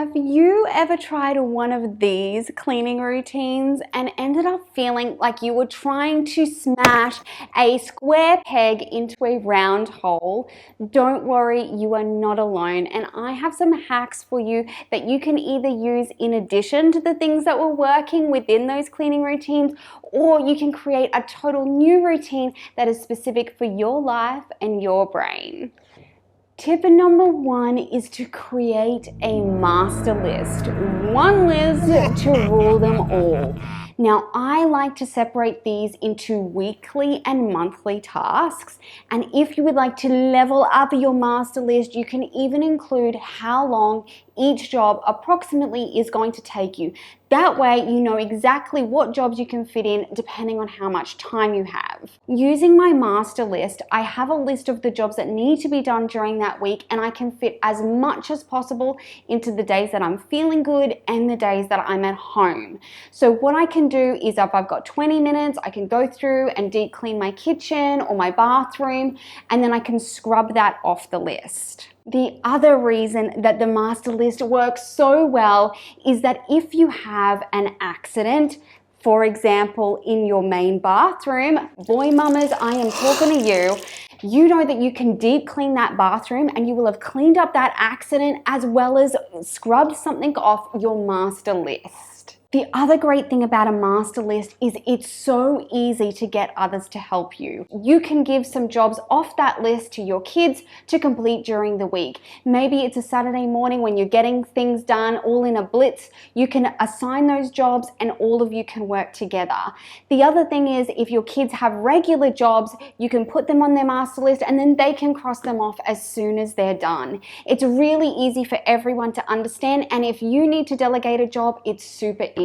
Have you ever tried one of these cleaning routines and ended up feeling like you were trying to smash a square peg into a round hole? Don't worry, you are not alone, and I have some hacks for you that you can either use in addition to the things that were working within those cleaning routines, or you can create a total new routine that is specific for your life and your brain. Tip number one is to create a master list. One list to rule them all. Now, I like to separate these into weekly and monthly tasks. And if you would like to level up your master list, you can even include how long each job approximately is going to take you. That way, you know exactly what jobs you can fit in depending on how much time you have. Using my master list, I have a list of the jobs that need to be done during that week, and I can fit as much as possible into the days that I'm feeling good and the days that I'm at home. So what I can do is, if I've got 20 minutes, I can go through and deep clean my kitchen or my bathroom, and then I can scrub that off the list. The other reason that the master list works so well is that if you have an accident, for example, in your main bathroom, boy mamas, I am talking to you. You know that you can deep clean that bathroom and you will have cleaned up that accident as well as scrubbed something off your master list. The other great thing about a master list is it's so easy to get others to help you. You can give some jobs off that list to your kids to complete during the week. Maybe it's a Saturday morning when you're getting things done all in a blitz. You can assign those jobs and all of you can work together. The other thing is, if your kids have regular jobs, you can put them on their master list and then they can cross them off as soon as they're done. It's really easy for everyone to understand, and if you need to delegate a job, it's super easy.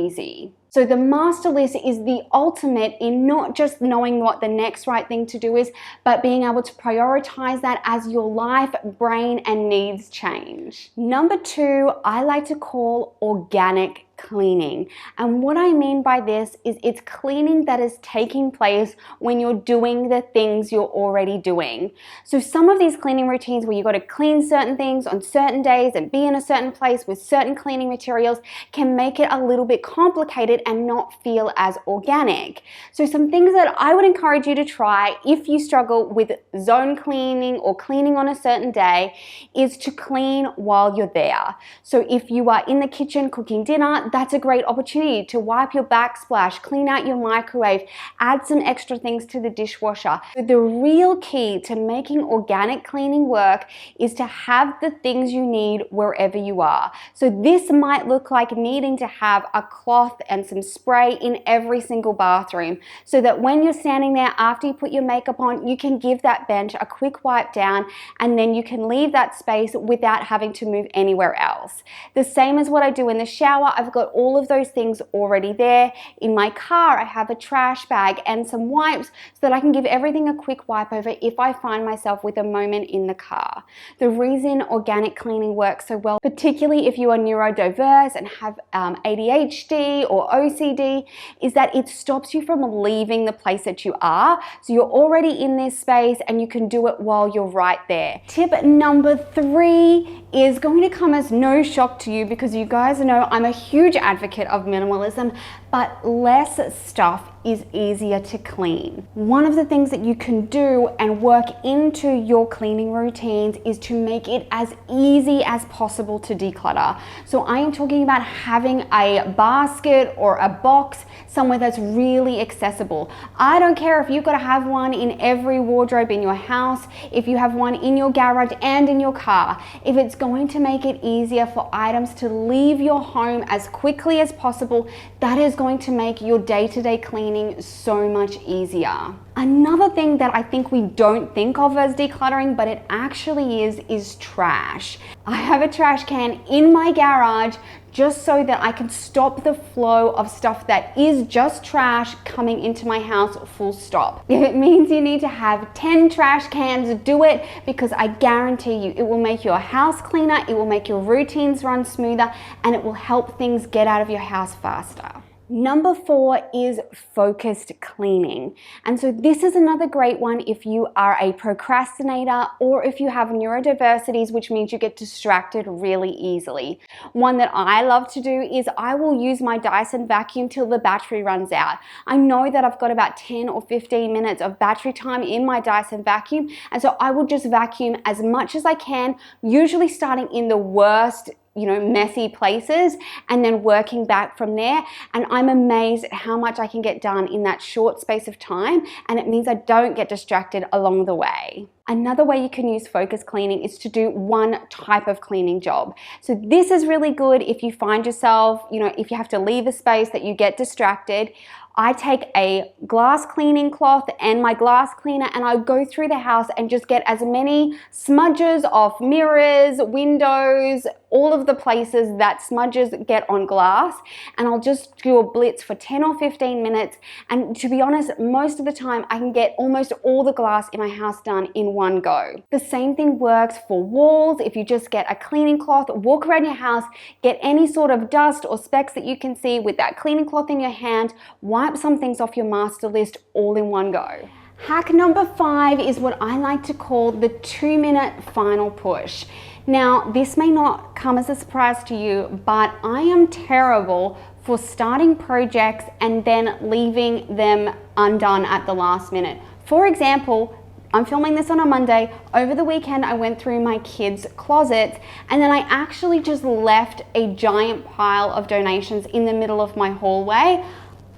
So the master list is the ultimate in not just knowing what the next right thing to do is, but being able to prioritize that as your life, brain, and needs change. Number two, I like to call organic cleaning. And what I mean by this is it's cleaning that is taking place when you're doing the things you're already doing. So some of these cleaning routines where you got to clean certain things on certain days and be in a certain place with certain cleaning materials can make it a little bit complicated and not feel as organic. So some things that I would encourage you to try if you struggle with zone cleaning or cleaning on a certain day is to clean while you're there. So if you are in the kitchen cooking dinner, that's a great opportunity to wipe your backsplash, clean out your microwave, add some extra things to the dishwasher. The real key to making organic cleaning work is to have the things you need wherever you are. So this might look like needing to have a cloth and some spray in every single bathroom so that when you're standing there after you put your makeup on, you can give that bench a quick wipe down and then you can leave that space without having to move anywhere else. The same as what I do in the shower. I've got all of those things already there. In my car, I have a trash bag and some wipes so that I can give everything a quick wipe over if I find myself with a moment in the car. The reason organic cleaning works so well, particularly if you are neurodiverse and have ADHD or OCD, is that it stops you from leaving the place that you are. So you're already in this space and you can do it while you're right there. Tip number three is going to come as no shock to you because you guys know I'm a huge advocate of minimalism, but less stuff is easier to clean. One of the things that you can do and work into your cleaning routines is to make it as easy as possible to declutter. So I am talking about having a basket or a box somewhere that's really accessible. I don't care if you've got to have one in every wardrobe in your house, if you have one in your garage and in your car. If it's going to make it easier for items to leave your home as quickly as possible, that is going to make your day-to-day cleaning so much easier. Another thing that I think we don't think of as decluttering, but it actually is trash. I have a trash can in my garage just so that I can stop the flow of stuff that is just trash coming into my house, full stop. If it means you need to have 10 trash cans, do it, because I guarantee you it will make your house cleaner, it will make your routines run smoother, and it will help things get out of your house faster. Number 4 is focused cleaning. And so this is another great one if you are a procrastinator or if you have neurodiversities, which means you get distracted really easily. One that I love to do is I will use my Dyson vacuum till the battery runs out. I know that I've got about 10 or 15 minutes of battery time in my Dyson vacuum, and so I will just vacuum as much as I can, usually starting in the worst messy places and then working back from there. And I'm amazed at how much I can get done in that short space of time, and it means I don't get distracted along the way. Another way you can use focus cleaning is to do one type of cleaning job. So this is really good if you find yourself, if you have to leave a space that you get distracted. I take a glass cleaning cloth and my glass cleaner and I go through the house and just get as many smudges off mirrors, windows, all of the places that smudges get on glass, and I'll just do a blitz for 10 or 15 minutes. And to be honest, most of the time I can get almost all the glass in my house done in one go. The same thing works for walls. If you just get a cleaning cloth, walk around your house, get any sort of dust or specks that you can see with that cleaning cloth in your hand, wipe some things off your master list all in one go. Hack number 5 is what I like to call the 2-minute final push. Now, this may not come as a surprise to you, but I am terrible for starting projects and then leaving them undone at the last minute. For example, I'm filming this on a Monday. Over the weekend, I went through my kids' closets and then I actually just left a giant pile of donations in the middle of my hallway.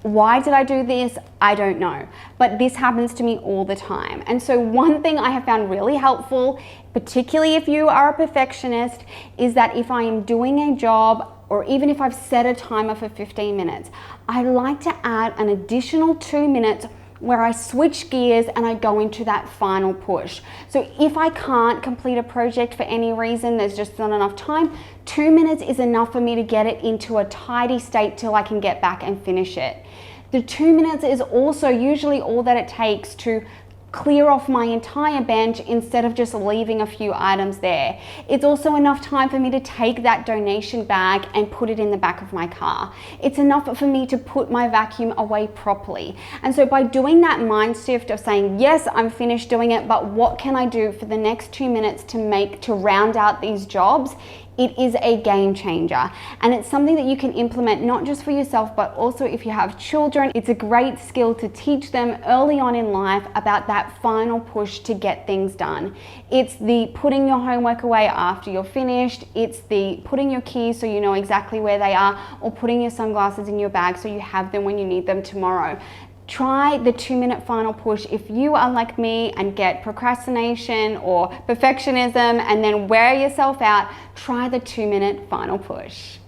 Why did I do this? I don't know, but this happens to me all the time. And so one thing I have found really helpful, particularly if you are a perfectionist, is that if I am doing a job, or even if I've set a timer for 15 minutes, I like to add an additional 2 minutes where I switch gears and I go into that final push. So if I can't complete a project for any reason, there's just not enough time, 2 minutes is enough for me to get it into a tidy state till I can get back and finish it. The 2 minutes is also usually all that it takes to clear off my entire bench instead of just leaving a few items there. It's also enough time for me to take that donation bag and put it in the back of my car. It's enough for me to put my vacuum away properly. And so by doing that mind shift of saying, yes, I'm finished doing it, but what can I do for the next 2 minutes to round out these jobs? It is a game changer, and it's something that you can implement not just for yourself, but also if you have children. It's a great skill to teach them early on in life about that final push to get things done. It's the putting your homework away after you're finished. It's the putting your keys so you know exactly where they are, or putting your sunglasses in your bag so you have them when you need them tomorrow. Try the 2-minute final push. If you are like me and get procrastination or perfectionism and then wear yourself out, try the 2-minute final push.